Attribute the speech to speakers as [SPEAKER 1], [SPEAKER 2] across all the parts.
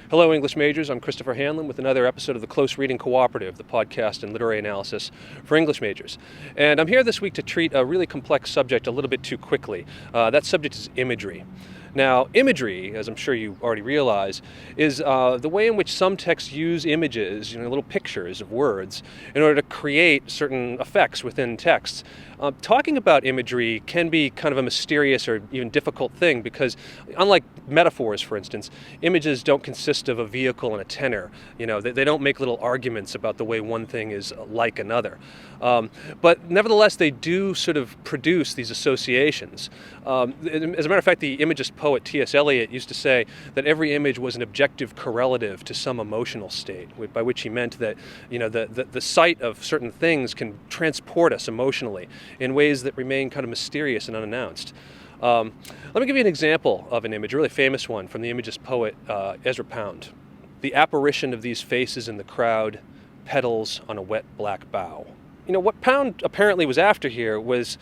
[SPEAKER 1] Hello, English majors. I'm Christopher Hanlon with another episode of the Close Reading Cooperative, the podcast and literary analysis for English majors. And I'm here this week to treat a really complex subject a little bit too quickly. That subject is imagery. Now, imagery, as I'm sure you already realize, is the way in which some texts use images, little pictures of words, in order to create certain effects within texts. Talking about imagery can be kind of a mysterious or even difficult thing because, unlike metaphors, for instance, images don't consist of a vehicle and a tenor. They don't make little arguments about the way one thing is like another. But nevertheless, they do sort of produce these associations. As a matter of fact, the Imagist poet T.S. Eliot used to say that every image was an objective correlative to some emotional state, by which he meant that the sight of certain things can transport us emotionally in ways that remain kind of mysterious and unannounced. Let me give you an example of an image, a really famous one from the Imagist poet Ezra Pound. The apparition of these faces in the crowd, petals on a wet black bough. What Pound apparently was after here was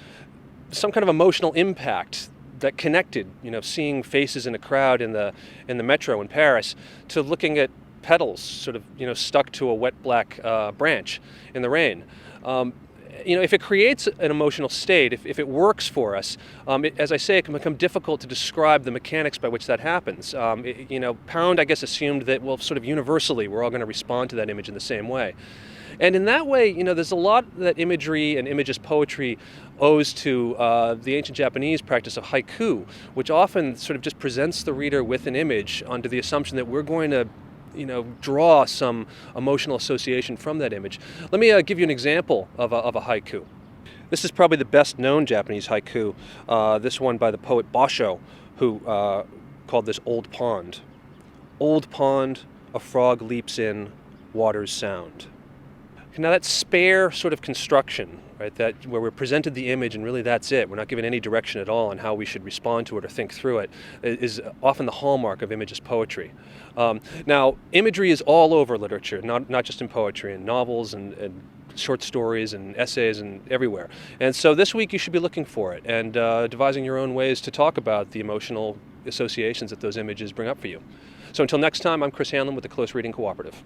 [SPEAKER 1] some kind of emotional impact that connected, seeing faces in a crowd in the metro in Paris to looking at petals sort of, stuck to a wet black branch in the rain. If it creates an emotional state, if it works for us, as I say, it can become difficult to describe the mechanics by which that happens. Pound, I guess, assumed that, sort of universally, we're all going to respond to that image in the same way. And in that way, there's a lot that imagery and Imagist poetry owes to the ancient Japanese practice of haiku, which often sort of just presents the reader with an image under the assumption that we're going to draw some emotional association from that image. Let me give you an example of a haiku. This is probably the best known Japanese haiku, this one by the poet Basho, who called this Old Pond. Old pond, a frog leaps in, water's sound. Now that spare sort of construction, right, that where we're presented the image and really that's it, we're not given any direction at all on how we should respond to it or think through it, is often the hallmark of Imagist poetry. Now, imagery is all over literature, not just in poetry, in novels and short stories and essays and everywhere. And so this week you should be looking for it and devising your own ways to talk about the emotional associations that those images bring up for you. So until next time, I'm Chris Hanlon with the Close Reading Cooperative.